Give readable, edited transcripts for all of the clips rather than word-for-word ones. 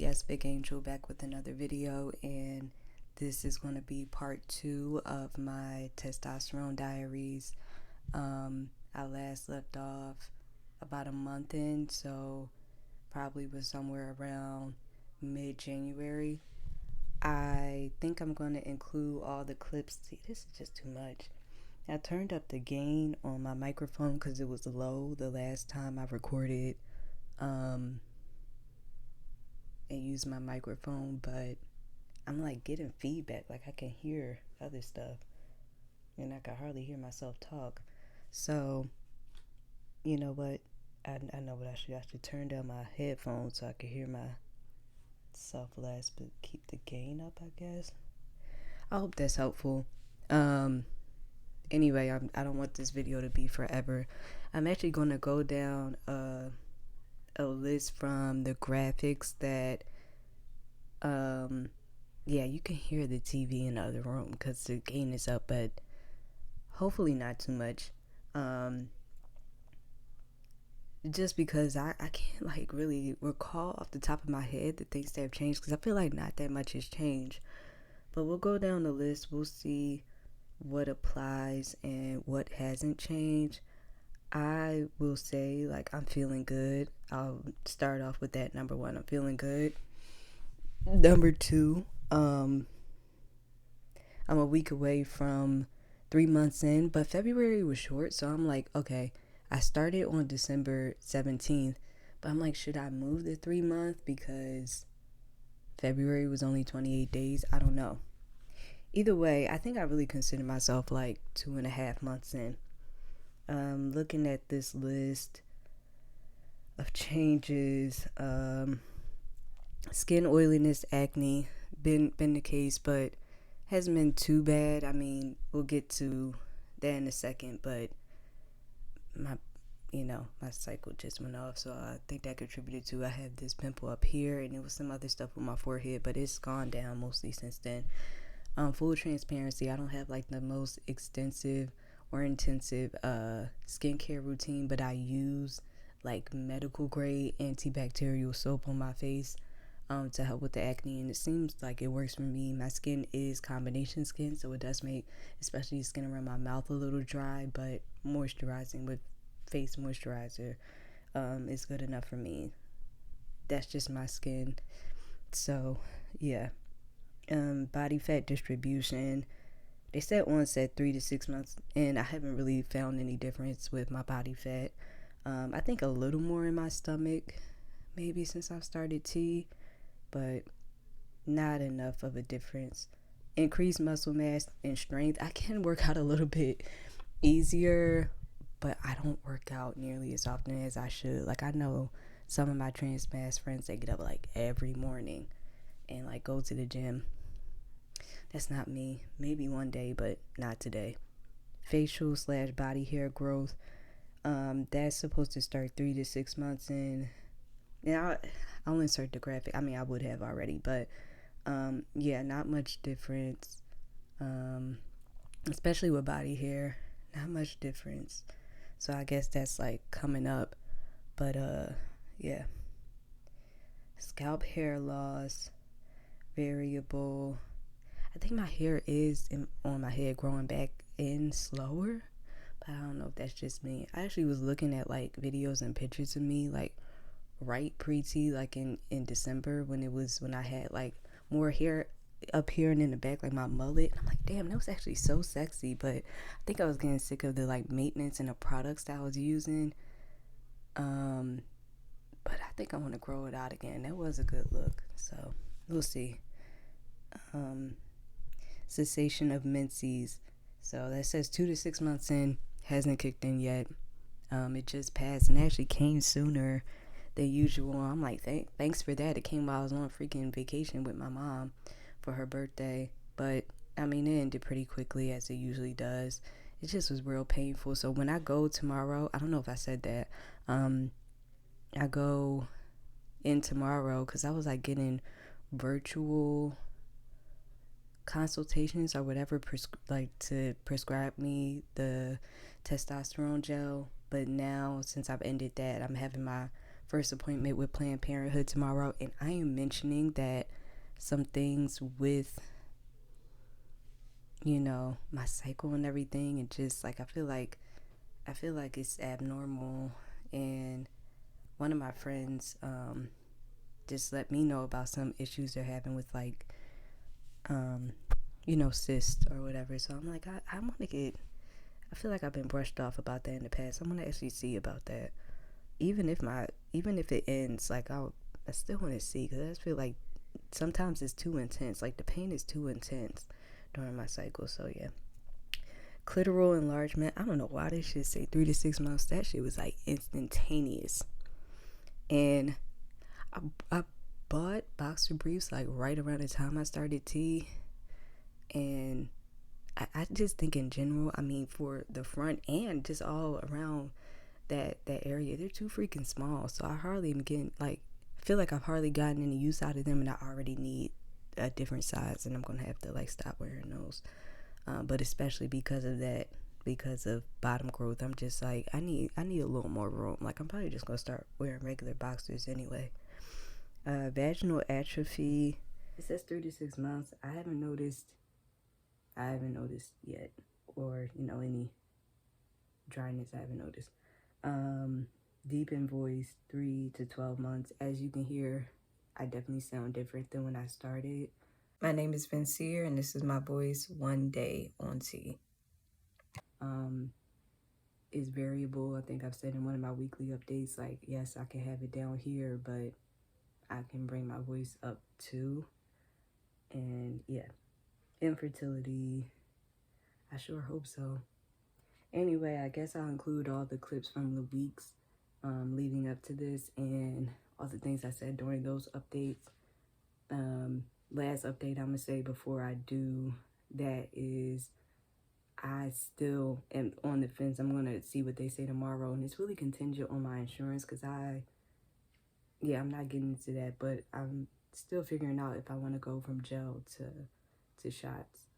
Yes, Big Angel back with another video, and this is going to be part 2 of my testosterone diaries. I last left off about a month in, so probably was somewhere around mid-January. I think I'm going to include all the clips. See, this is just too much. I turned up the gain on my microphone because it was low the last time I recorded and used my microphone, but I'm like getting feedback, like I can hear other stuff and I can hardly hear myself talk. So, you know what? I know what I should turn down my headphones so I can hear myself less, but keep the gain up, I guess. I hope that's helpful. Um, anyway, I don't want this video to be forever. I'm actually going to go down a list from the graphics that yeah, you can hear the TV in the other room because the gain is up, but hopefully not too much. Just because I can't like really recall off the top of my head the things that have changed, because I feel like not that much has changed. But we'll go down the list. We'll see what applies and what hasn't changed. I will say, like, I'm feeling good. I'll start off with that. Number one, I'm feeling good. Number two, I'm a week away from 3 months in, but February was short, so I'm like, okay, I started on December 17th, but I'm like, should I move the 3 month because February was only 28 days? I don't know. Either way, I think I really consider myself like 2.5 months in. Looking at this list of changes, skin oiliness, acne, been the case, but hasn't been too bad. I mean, we'll get to that in a second, but my cycle just went off, so I think that contributed to I have this pimple up here, and it was some other stuff on my forehead, but it's gone down mostly since then. Full transparency, I don't have like the most extensive or intensive skincare routine, but I use like medical grade antibacterial soap on my face to help with the acne, and it seems like it works for me. My skin is combination skin, so it does make especially skin around my mouth a little dry, but moisturizing with face moisturizer is good enough for me. That's just my skin. So yeah. Body fat distribution, they said onset 3 to 6 months, and I haven't really found any difference with my body fat. I think a little more in my stomach maybe since I've started tea, but not enough of a difference. Increased muscle mass and strength, I can work out a little bit easier, but I don't work out nearly as often as I should. Like, I know some of my Transmasc friends, they get up like every morning and like go to the gym. That's not me. Maybe one day, but not today. Facial / body hair growth, that's supposed to start 3 to 6 months in. And I'll insert the graphic. I mean, I would have already, but yeah, not much difference. Especially with body hair, not much difference. So I guess that's like coming up. But yeah. Scalp hair loss, variable. I think my hair is on my head growing back in slower, but I don't know if that's just me. I actually was looking at like videos and pictures of me like right pre-T, like in December when I had like more hair up here and in the back, like my mullet. And I'm like, damn, that was actually so sexy. But I think I was getting sick of the like maintenance and the products that I was using. But I think I want to grow it out again. That was a good look, so we'll see. Cessation of menses, so that says 2 to 6 months in, hasn't kicked in yet. It just passed and actually came sooner than usual. I'm like, thanks for that. It came while I was on freaking vacation with my mom for her birthday, but I mean, it ended pretty quickly as it usually does. It just was real painful. So when I go tomorrow, I don't know if I said that, I go in tomorrow because I was like getting virtual consultations or whatever, to prescribe me the testosterone gel. But now, since I've ended that, I'm having my first appointment with Planned Parenthood tomorrow, and I am mentioning that some things with, my cycle and everything, and just like I feel like it's abnormal. And one of my friends just let me know about some issues they're having with like cysts or whatever. So I'm like, I want to get. I feel like I've been brushed off about that in the past. I'm gonna actually see about that. Even if it ends, like I still want to see, because I just feel like sometimes it's too intense. Like the pain is too intense during my cycle. So yeah, clitoral enlargement. I don't know why they should say 3 to 6 months. That shit was like instantaneous. And I bought boxer briefs like right around the time I started T, and I just think in general, I mean, for the front and just all around that area, they're too freaking small. So I hardly am getting like, I feel like I've hardly gotten any use out of them, and I already need a different size, and I'm gonna have to like stop wearing those. But especially because of that, because of bottom growth, I'm just like, I need a little more room. Like I'm probably just gonna start wearing regular boxers anyway. Vaginal atrophy. It says 3 to 6 months. I haven't noticed yet, or any dryness. I haven't noticed. Deep in voice, 3 to 12 months. As you can hear, I definitely sound different than when I started. My name is Vincier, and this is my voice one day on T. Is variable. I think I've said in one of my weekly updates, like, yes, I can have it down here, but I can bring my voice up too. And yeah, infertility. I sure hope so. Anyway, I guess I'll include all the clips from the weeks leading up to this, and all the things I said during those updates. Last update I'm going to say before I do that is I still am on the fence. I'm going to see what they say tomorrow, and it's really contingent on my insurance, because I'm not getting into that, but I'm still figuring out if I want to go from gel to shots.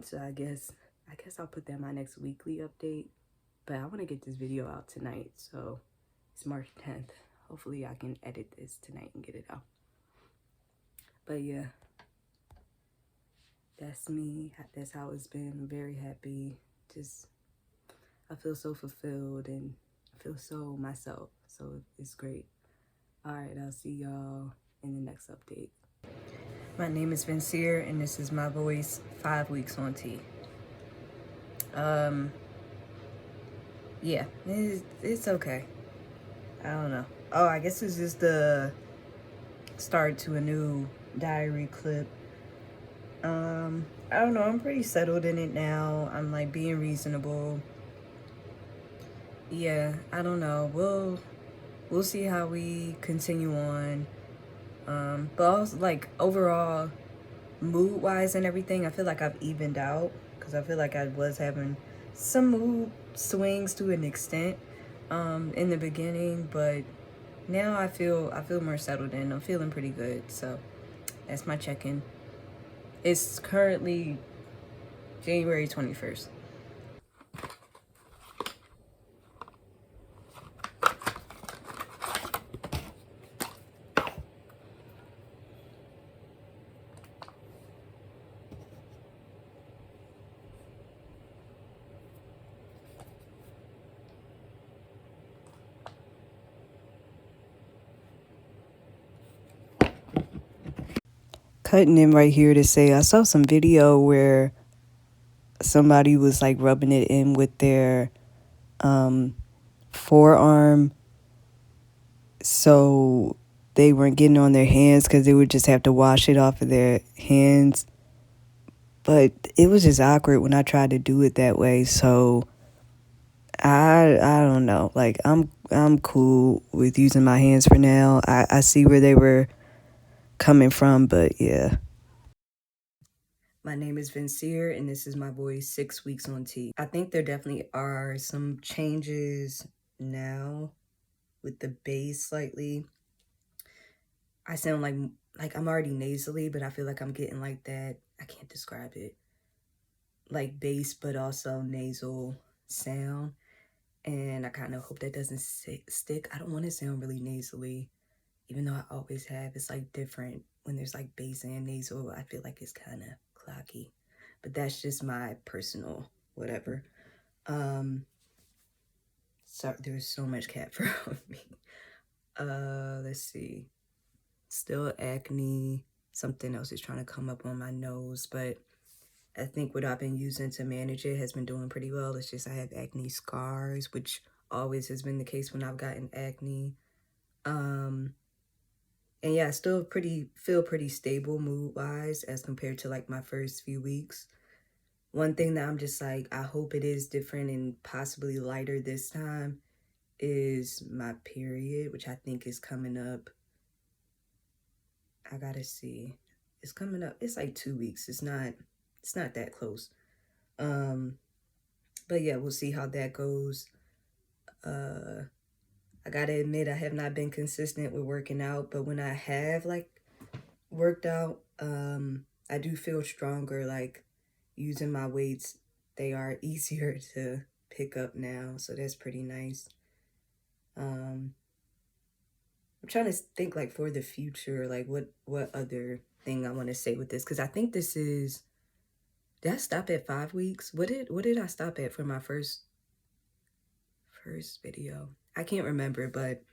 So I guess I'll put that in my next weekly update. But I want to get this video out tonight, so it's March 10th. Hopefully I can edit this tonight and get it out. But yeah, that's me. That's how it's been. I'm very happy. I feel so fulfilled, and I feel so myself. So it's great. All right, I'll see y'all in the next update. My name is Vincier, and this is my voice 5 weeks on T. Yeah, it's okay. I don't know. Oh, I guess it's just the start to a new diary clip. I don't know. I'm pretty settled in it now. I'm like being reasonable. Yeah, I don't know. We'll see how we continue on. But also like overall, mood wise and everything, I feel like I've evened out, because I feel like I was having some mood swings to an extent in the beginning, but now I feel more settled in. I'm feeling pretty good. So that's my check-in. It's currently January 21st. Cutting in right here to say I saw some video where somebody was like rubbing it in with their forearm, so they weren't getting on their hands because they would just have to wash it off of their hands. But it was just awkward when I tried to do it that way. So I don't know. Like I'm cool with using my hands for now. I see where they were coming from, but yeah. My name is Vincier, and this is my voice 6 weeks on T. I think there definitely are some changes now with the bass slightly. I sound like I'm already nasally, but I feel like I'm getting like that. I can't describe it. Like bass, but also nasal sound. And I kind of hope that doesn't stick. I don't want to sound really nasally, even though I always have. It's like different when there's like bass and nasal. I feel like it's kind of clocky, but that's just my personal whatever. So there's so much cat fur on me. Let's see. Still acne. Something else is trying to come up on my nose, but I think what I've been using to manage it has been doing pretty well. It's just I have acne scars, which always has been the case when I've gotten acne. And yeah, I still feel pretty stable mood-wise as compared to like my first few weeks. One thing that I'm just like, I hope it is different and possibly lighter this time is my period, which I think is coming up. I gotta see. It's coming up. It's like 2 weeks. It's not that close. But yeah, we'll see how that goes. I gotta admit, I have not been consistent with working out, but when I have like worked out, I do feel stronger. Like using my weights, they are easier to pick up now, so that's pretty nice. I'm trying to think like for the future, like what other thing I want to say with this, because I think this is. Did I stop at 5 weeks? What did I stop at for my first video? I can't remember, but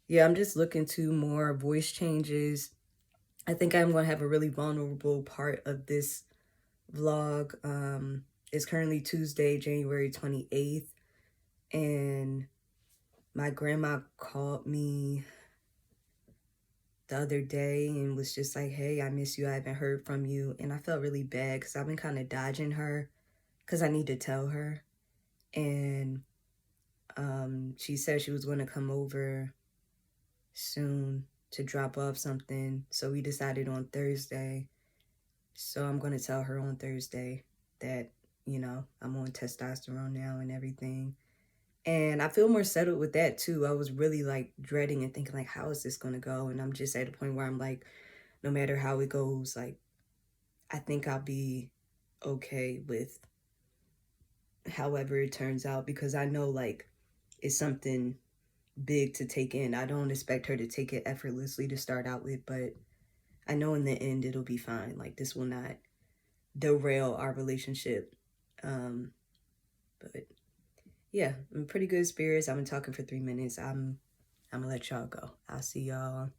yeah, I'm just looking to more voice changes. I think I'm going to have a really vulnerable part of this vlog. It's currently Tuesday, January 28th, and my grandma called me the other day and was just like, hey, I miss you. I haven't heard from you. And I felt really bad because I've been kind of dodging her because I need to tell her. And she said she was going to come over soon to drop off something. So we decided on Thursday. So I'm going to tell her on Thursday that, you know, I'm on testosterone now and everything. And I feel more settled with that too. I was really like dreading and thinking like, how is this going to go? And I'm just at a point where I'm like, no matter how it goes, like, I think I'll be okay with however it turns out, because I know like it's something big to take in. I don't expect her to take it effortlessly to start out with, but I know in the end it'll be fine. Like this will not derail our relationship. But yeah, I'm in pretty good spirits. I've been talking for 3 minutes. I'm gonna let y'all go. I'll see y'all,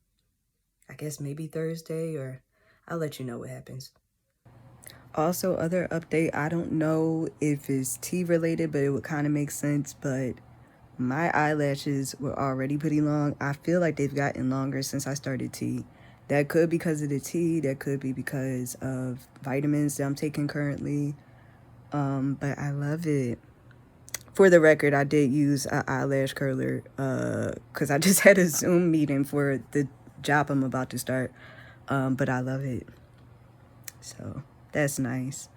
I guess maybe Thursday, or I'll let you know what happens. Also, other update, I don't know if it's tea related, but it would kind of make sense. But my eyelashes were already pretty long. I feel like they've gotten longer since I started tea. That could be because of the tea. That could be because of vitamins that I'm taking currently. But I love it. For the record, I did use an eyelash curler because I just had a Zoom meeting for the job I'm about to start. But I love it. So that's nice.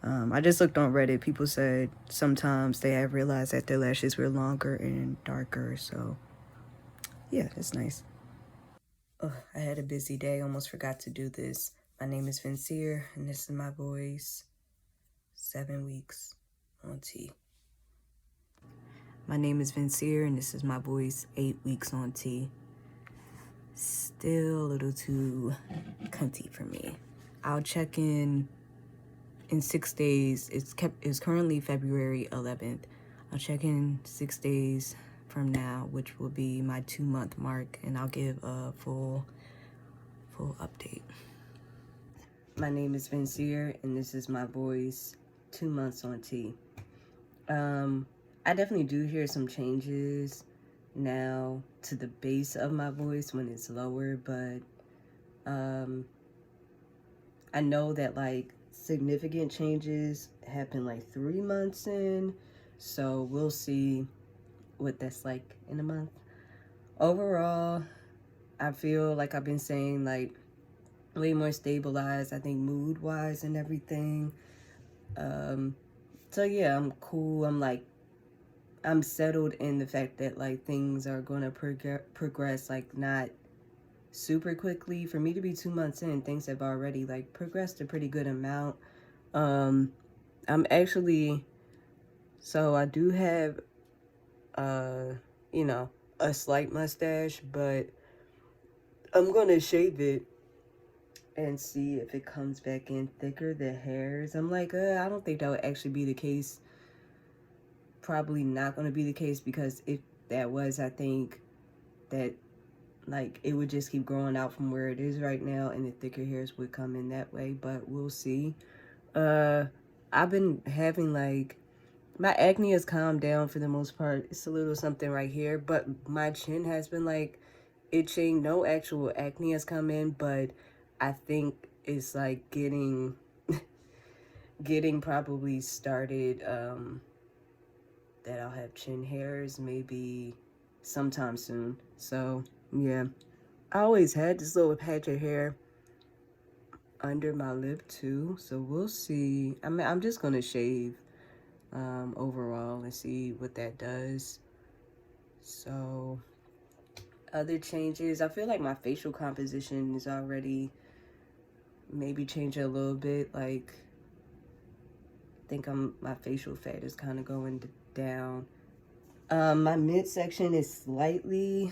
I just looked on Reddit. People said sometimes they have realized that their lashes were longer and darker. So yeah, that's nice. I had a busy day. Almost forgot to do this. My name is Vincier, and this is my voice. 7 weeks on tea. My name is Vincier, and this is my voice. 8 weeks on tea. Still a little too cunty for me. I'll check in 6 days. It's currently February 11th. I'll check in 6 days from now, which will be my 2-month mark, and I'll give a full update. My name is Vincier, and this is my voice. 2 months on tea. I definitely do hear some changes now to the base of my voice when it's lower, but I know that like significant changes happen like 3 months in, so we'll see what that's like in a month. Overall, I feel like I've been saying like way more stabilized, I think mood wise and everything. So yeah, I'm cool. I'm settled in the fact that like things are gonna progress like not super quickly. For me to be 2 months in, things have already like progressed a pretty good amount. I'm actually, so I do have, you know, a slight mustache, but I'm gonna shave it and see if it comes back in thicker, the hairs. I'm like, I don't think that would actually be the case. Probably not gonna be the case, because if that was, I think that like it would just keep growing out from where it is right now, and the thicker hairs would come in that way, but we'll see. uh I've been having like, my acne has calmed down for the most part. It's a little something right here, but my chin has been like itching. No actual acne has come in, but I think it's like getting probably started, that I'll have chin hairs maybe sometime soon. So yeah, I always had this little patch of hair under my lip too, so we'll see. I mean, I'm just gonna shave overall and see what that does. So other changes, I feel like my facial composition is already maybe changing a little bit. Like, I think my facial fat is kind of going down. My midsection is slightly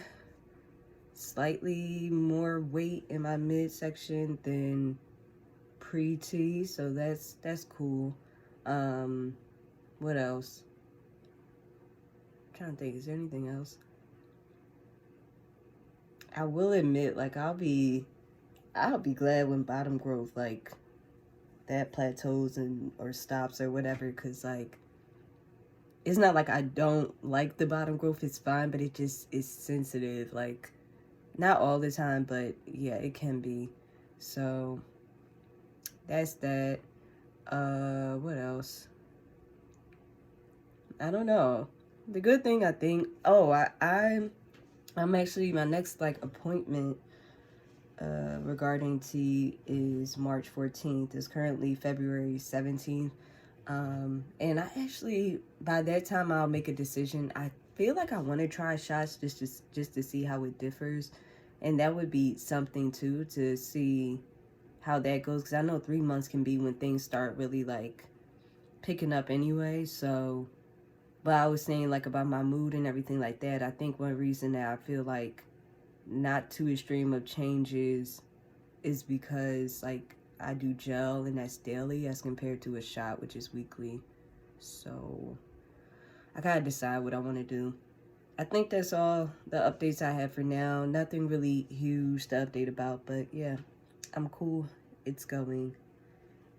more weight in my midsection than pre-T, so that's cool. Um, what else? I'm trying to think, is there anything else? I will admit, like, I'll be glad when bottom growth like that plateaus and or stops or whatever, because like it's not like I don't like the bottom growth, it's fine, but it just is sensitive, like not all the time, but yeah, it can be. So that's that. What else? I don't know. The good thing, I think, oh, I'm actually, my next like appointment regarding tea is March 14th. It's currently February 17th. And I actually, by that time, I'll make a decision. I feel like I want to try shots just to see how it differs, and that would be something too, to see how that goes. Because I know 3 months can be when things start really like picking up anyway. So, but I was saying like about my mood and everything like that. I think one reason that I feel like not too extreme of changes is because like I do gel, and that's daily as compared to a shot, which is weekly. So I gotta decide what I want to do. I think that's all the updates I have for now. Nothing really huge to update about, but yeah, I'm cool. It's going.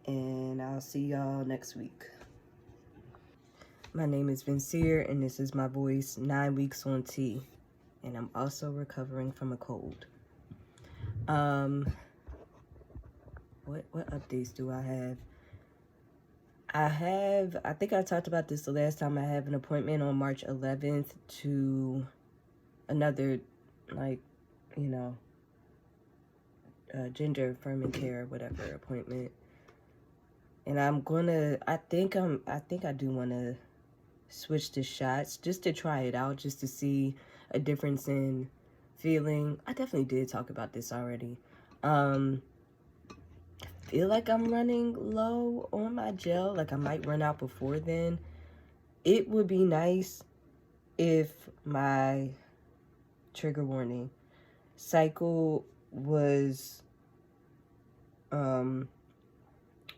And I'll see y'all next week. My name is Vincier, and this is my voice 9 weeks on tea. And I'm also recovering from a cold. Um, what updates do I have? I think I talked about this the last time. I have an appointment on March 11th to another, like, you know, gender affirming care, whatever appointment. And I think I do want to switch to shots just to try it out, just to see a difference in feeling. I definitely did talk about this already. Um, feel like I'm running low on my gel, like I might run out before then. It would be nice if my trigger warning cycle was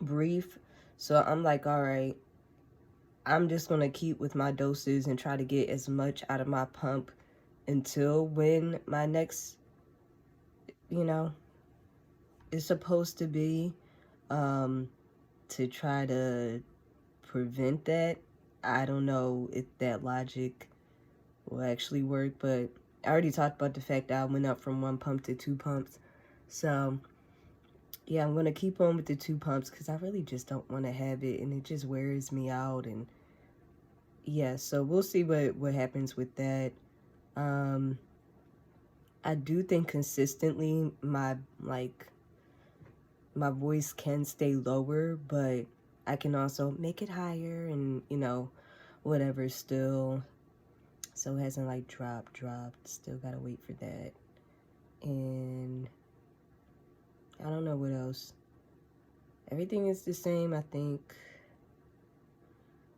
brief. So I'm like, all right, I'm just gonna keep with my doses and try to get as much out of my pump until when my next, you know, is supposed to be, um, to try to prevent that. I don't know if that logic will actually work, but I already talked about the fact that I went up from 1 pump to 2 pumps. So yeah, I'm gonna keep on with the 2 pumps because I really just don't want to have it, and it just wears me out. And yeah, so we'll see what happens with that. Um, I do think consistently my voice can stay lower, but I can also make it higher, and whatever still. So it hasn't like dropped. Still gotta wait for that. And I don't know what else. Everything is the same, I think.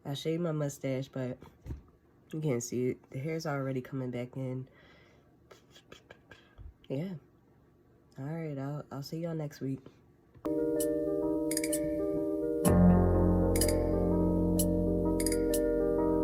I shaved my mustache, but you can't see it. The hair's already coming back in. Yeah. All right, I'll see y'all next week.